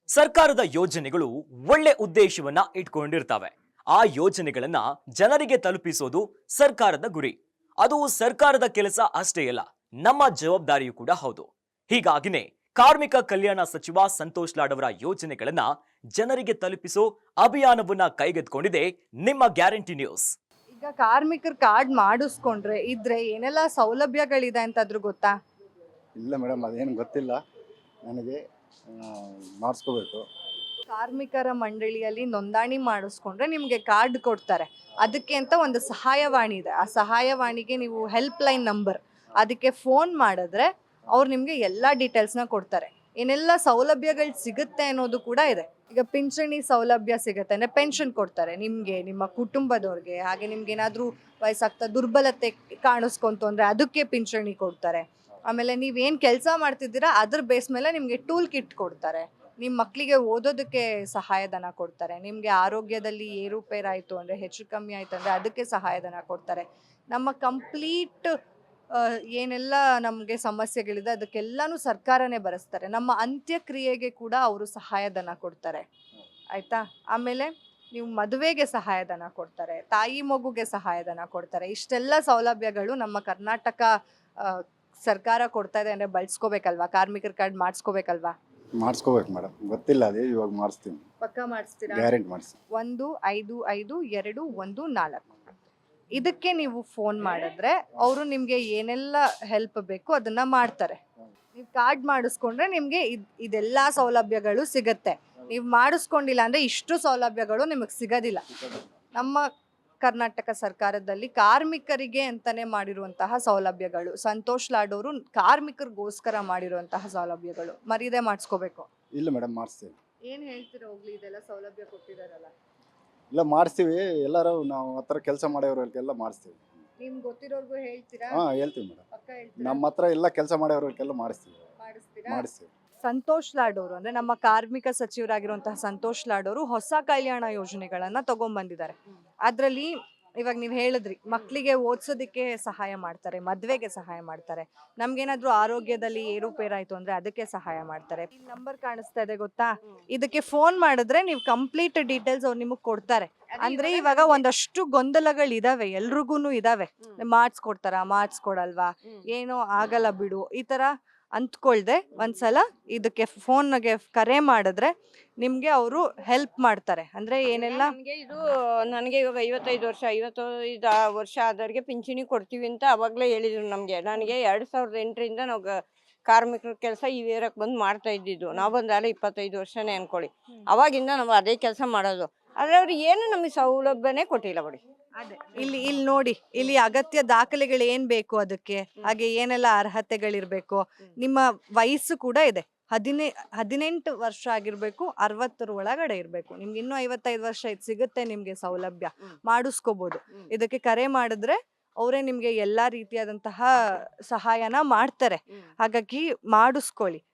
ಸರ್ಕಾರದ ಯೋಜನೆಗಳು ಒಳ್ಳೆ ಉದ್ದೇಶವನ್ನ ಇಟ್ಕೊಂಡಿರ್ತವೆ. ಆ ಯೋಜನೆಗಳನ್ನ ಜನರಿಗೆ ತಲುಪಿಸೋದು ಸರ್ಕಾರದ ಗುರಿ. ಅದು ಸರ್ಕಾರದ ಕೆಲಸ ಅಷ್ಟೇ ಅಲ್ಲ, ನಮ್ಮ ಜವಾಬ್ದಾರಿಯೂ ಕೂಡ ಹೌದು. ಹೀಗಾಗಿನೇ ಕಾರ್ಮಿಕ ಕಲ್ಯಾಣ ಸಚಿವ ಸಂತೋಷ್ ಲಾಡ್ ಅವರ ಯೋಜನೆಗಳನ್ನ ಜನರಿಗೆ ತಲುಪಿಸೋ ಅಭಿಯಾನವನ್ನ ಕೈಗೆತ್ತಿಕೊಂಡಿದೆ ನಿಮ್ಮ ಗ್ಯಾರಂಟಿ ನ್ಯೂಸ್. ಈಗ ಕಾರ್ಮಿಕರ ಕಾರ್ಡ್ ಮಾಡಿಸ್ಕೊಂಡ್ರೆ ಇದ್ರೆ ಏನೆಲ್ಲ ಸೌಲಭ್ಯಗಳಿದೆ ಅಂತಾದ್ರೂ ಗೊತ್ತಾ? ಇಲ್ಲ ಮೇಡಮ್, ಅದೇನು ಗೊತ್ತಿಲ್ಲ ನನಗೆ. ಮಾಡಿಸ್ಕೋಬೇಕು. ಕಾರ್ಮಿಕರ ಮಂಡಳಿಯಲ್ಲಿ ನೋಂದಣಿ ಮಾಡಿಸ್ಕೊಂಡ್ರೆ ನಿಮಗೆ ಕಾರ್ಡ್ ಕೊಡ್ತಾರೆ. ಅದಕ್ಕೆ ಅಂತ ಒಂದು ಸಹಾಯವಾಣಿ ಇದೆ. ಆ ಸಹಾಯವಾಣಿಗೆ ನೀವು ಹೆಲ್ಪ್ ಲೈನ್ ನಂಬರ್, ಅದಕ್ಕೆ ಫೋನ್ ಮಾಡಿದ್ರೆ ಅವ್ರು ನಿಮಗೆ ಎಲ್ಲ ಡೀಟೇಲ್ಸ್ನ ಕೊಡ್ತಾರೆ. ಏನೆಲ್ಲ ಸೌಲಭ್ಯಗಳು ಸಿಗುತ್ತೆ ಅನ್ನೋದು ಕೂಡ ಇದೆ. ಈಗ ಪಿಂಚಣಿ ಸೌಲಭ್ಯ ಸಿಗುತ್ತೆ ಅಂದರೆ ಪೆನ್ಷನ್ ಕೊಡ್ತಾರೆ ನಿಮಗೆ, ನಿಮ್ಮ ಕುಟುಂಬದವ್ರಿಗೆ. ಹಾಗೆ ನಿಮ್ಗೆ ಏನಾದರೂ ವಯಸ್ಸಾಗ್ತಾ ದುರ್ಬಲತೆ ಕಾಣಿಸ್ಕೊಂತು ಅಂದರೆ ಅದಕ್ಕೆ ಪಿಂಚಣಿ ಕೊಡ್ತಾರೆ. ಆಮೇಲೆ ನೀವೇನು ಕೆಲಸ ಮಾಡ್ತಿದ್ದೀರಾ ಅದ್ರ ಬೇಸ್ ಮೇಲೆ ನಿಮಗೆ ಟೂಲ್ ಕಿಟ್ ಕೊಡ್ತಾರೆ. ನಿಮ್ಮ ಮಕ್ಕಳಿಗೆ ಓದೋದಕ್ಕೆ ಸಹಾಯಧನ ಕೊಡ್ತಾರೆ. ನಿಮಗೆ ಆರೋಗ್ಯದಲ್ಲಿ ಏರುಪೇರಾಯಿತು ಅಂದರೆ, ಹೆಚ್ಚು ಕಮ್ಮಿ ಆಯಿತು ಅಂದರೆ ಅದಕ್ಕೆ ಸಹಾಯಧನ ಕೊಡ್ತಾರೆ. ನಮ್ಮ ಕಂಪ್ಲೀಟ್ ಏನೆಲ್ಲ ನಮಗೆ ಸಮಸ್ಯೆಗಳಿದೆ ಅದಕ್ಕೆಲ್ಲನೂ ಸರ್ಕಾರನೇ ಭರಿಸ್ತಾರೆ. ನಮ್ಮ ಅಂತ್ಯಕ್ರಿಯೆಗೆ ಕೂಡ ಅವರು ಸಹಾಯಧನ ಕೊಡ್ತಾರೆ, ಆಯಿತಾ? ಆಮೇಲೆ ನೀವು ಮದುವೆಗೆ ಸಹಾಯಧನ ಕೊಡ್ತಾರೆ, ತಾಯಿ ಮಗುಗೆ ಸಹಾಯಧನ ಕೊಡ್ತಾರೆ. ಇಷ್ಟೆಲ್ಲ ಸೌಲಭ್ಯಗಳು ನಮ್ಮ ಕರ್ನಾಟಕ ಸರ್ಕಾರ ಕೊಡ್ತಾ ಇದೆ ಅಂದರೆ ಬಳಸ್ಕೋಬೇಕಲ್ವಾ? ಕಾರ್ಮಿಕರ ಕಾರ್ಡ್ ಮಾಡಿಸ್ಕೋಬೇಕಲ್ವಾ? ಮಾಡಿಸ್ಕೋಬೇಕು ಮೇಡಮ್, ಗೊತ್ತಿಲ್ಲ ಅದೇ, ಇವಾಗ ಮಾಡಿಸ್ತೀನಿ. ಪಕ್ಕ ಮಾಡಿಸ್ತೀರಾ? ಗ್ಯಾರಂಟಿ ಮಾಡಿಸ್ತೀನಿ. 155214 ಇದಕ್ಕೆ ನೀವು ಫೋನ್ ಮಾಡಿದ್ರೆ ಅವರು ನಿಮಗೆ ಏನೆಲ್ಲ ಹೆಲ್ಪ್ ಬೇಕು ಅದನ್ನ ಮಾಡ್ತಾರೆ. ನೀವು ಕಾರ್ಡ್ ಮಾಡಿಸ್ಕೊಂಡ್ರೆ ನಿಮಗೆ ಇದೆಲ್ಲ ಸೌಲಭ್ಯಗಳು ಸಿಗುತ್ತೆ. ನೀವು ಮಾಡಿಸ್ಕೊಂಡಿಲ್ಲ ಅಂದರೆ ಇಷ್ಟು ಸೌಲಭ್ಯಗಳು ನಿಮಗೆ ಸಿಗೋದಿಲ್ಲ. ನಮ್ಮ ಕರ್ನಾಟಕ ಸರ್ಕಾರದಲ್ಲಿ ಕಾರ್ಮಿಕರಿಗೆ ಅಂತಾನೆ ಮಾಡಿರುವಂತಹ ಸೌಲಭ್ಯಗಳು, ಸಂತೋಷ್ ಲಾಡ್ ಅವರು ಕಾರ್ಮಿಕರಿಗೋಸ್ಕರ ಮಾಡಿರುವಂತಹ ಸೌಲಭ್ಯಗಳು. ಮರೀದೆ ಮಾಡಿಸ್ಕೋಬೇಕು. ಇಲ್ಲ ಮೇಡಮ್, ಮಾಡಿಸ್ತೀವಿ. ಏನು ಹೇಳ್ತೀರಾ? ಹೋಗ್ಲಿ, ಇದೆಲ್ಲ ಸೌಲಭ್ಯ ಕೊಟ್ಟಿದಾರಲ್ಲ. ಇಲ್ಲ, ಮಾಡಿಸ್ತೀವಿ. ಎಲ್ಲರೂ ನಾವು ಹತ್ರ ಕೆಲಸ ಮಾಡೋರಿಗೆಲ್ಲ ಮಾಡಿಸ್ತೀವಿ. ನಿಮ್ಗೆ ಗೊತ್ತಿರೋರ್ಗು ಹೇಳ್ತೀರಾ? ಹಾಂ, ಹೇಳ್ತೀವಿ ಮೇಡಮ್. ಪಕ್ಕ ಹೇಳ್ತೀರಾ? ನಮ್ಮ ಹತ್ರ ಎಲ್ಲ ಕೆಲಸ ಮಾಡೋರಿಗೆಲ್ಲ ಮಾಡಿಸ್ತೀವಿ. ಮಾಡಿಸ್ತೀವಿ. ಸಂತೋಷ್ ಲಾಡ್ ಅವರು ಅಂದ್ರೆ ನಮ್ಮ ಕಾರ್ಮಿಕ ಸಚಿವರಾಗಿರುವಂತಹ ಸಂತೋಷ್ ಲಾಡ್ ಅವರು ಹೊಸ ಕಲ್ಯಾಣ ಯೋಜನೆಗಳನ್ನ ತಗೊಂಡ್ಬಂದಿದ್ದಾರೆ. ಅದರಲ್ಲಿ ಇವಾಗ ನೀವು ಹೇಳಿದ್ರಿ, ಮಕ್ಕಳಿಗೆ ಓದಿಸೋದಕ್ಕೆ ಸಹಾಯ ಮಾಡ್ತಾರೆ, ಮದುವೆಗೆ ಸಹಾಯ ಮಾಡ್ತಾರೆ, ನಮ್ಗೇನಾದ್ರೂ ಆರೋಗ್ಯದಲ್ಲಿ ಏರುಪೇರಾಯ್ತು ಅಂದ್ರೆ ಅದಕ್ಕೆ ಸಹಾಯ ಮಾಡ್ತಾರೆ. ಈ ನಂಬರ್ ಕಾಣಿಸ್ತಾ ಇದೆ ಗೊತ್ತಾ? ಇದಕ್ಕೆ ಫೋನ್ ಮಾಡಿದ್ರೆ ನೀವು ಕಂಪ್ಲೀಟ್ ಡೀಟೇಲ್ಸ್ ಅವ್ರು ನಿಮಗೆ ಕೊಡ್ತಾರೆ. ಅಂದ್ರೆ ಇವಾಗ ಒಂದಷ್ಟು ಗೊಂದಲಗಳಿದಾವೆ, ಎಲ್ರಿಗೂ ಇದಾವೆ. ಮಾಡಿಸ್ಕೊಡಲ್ವಾ, ಏನೋ ಆಗಲ್ಲ ಬಿಡು, ಈ ತರ ಅಂದ್ಕೊಳ್ದೆ ಒಂದ್ಸಲ ಇದಕ್ಕೆ ಫೋನ್ಗೆ ಕರೆ ಮಾಡಿದ್ರೆ ನಿಮ್ಗೆ ಅವರು ಹೆಲ್ಪ್ ಮಾಡ್ತಾರೆ. ಅಂದ್ರೆ ಏನೆಲ್ಲ ನನಗೆ ಇವಾಗ 55 ವರ್ಷ ಆದವ್ರಿಗೆ ಪಿಂಚಣಿ ಕೊಡ್ತೀವಿ ಅಂತ ಅವಾಗಲೇ ಹೇಳಿದ್ರು ನಮಗೆ. ನನಗೆ 2008ರಿಂದ ನಾವು ಕಾರ್ಮಿಕರ ಕೆಲಸ ಈ ಏರಿಯಾಕ್ಕೆ ಬಂದು ಮಾಡ್ತಾ ಇದ್ದಿದ್ದು. ನಾವು ಬಂದಾಗಲೇ 25 ವರ್ಷನೇ ಅನ್ಕೊಳ್ಳಿ. ಅವಾಗಿಂದ ನಾವು ಅದೇ ಕೆಲಸ ಮಾಡೋದು. ಆದರೆ ಅವ್ರು ಏನು ನಮಗೆ ಸೌಲಭ್ಯನೇ ಕೊಟ್ಟಿಲ್ಲ ಬಿಡಿ. ಅದೇ ಇಲ್ಲಿ ನೋಡಿ, ಇಲ್ಲಿ ಅಗತ್ಯ ದಾಖಲೆಗಳು ಏನ್ ಬೇಕು ಅದಕ್ಕೆ, ಹಾಗೆ ಏನೆಲ್ಲ ಅರ್ಹತೆಗಳಿರ್ಬೇಕು, ನಿಮ್ಮ ವಯಸ್ಸು ಕೂಡ ಇದೆ. 18 ವರ್ಷ ಆಗಿರ್ಬೇಕು, 60 ಒಳಗಡೆ ಇರ್ಬೇಕು. ನಿಮ್ಗೆ ಇನ್ನೂ 55 ವರ್ಷ ಇದು ಸಿಗುತ್ತೆ ನಿಮ್ಗೆ ಸೌಲಭ್ಯ, ಮಾಡಿಸ್ಕೋಬಹುದು. ಇದಕ್ಕೆ ಕರೆ ಮಾಡಿದ್ರೆ ಅವರೇ ನಿಮ್ಗೆ ಎಲ್ಲಾ ರೀತಿಯಾದಂತಹ ಸಹಾಯನ ಮಾಡ್ತಾರೆ. ಹಾಗಾಗಿ ಮಾಡಿಸ್ಕೊಳ್ಳಿ.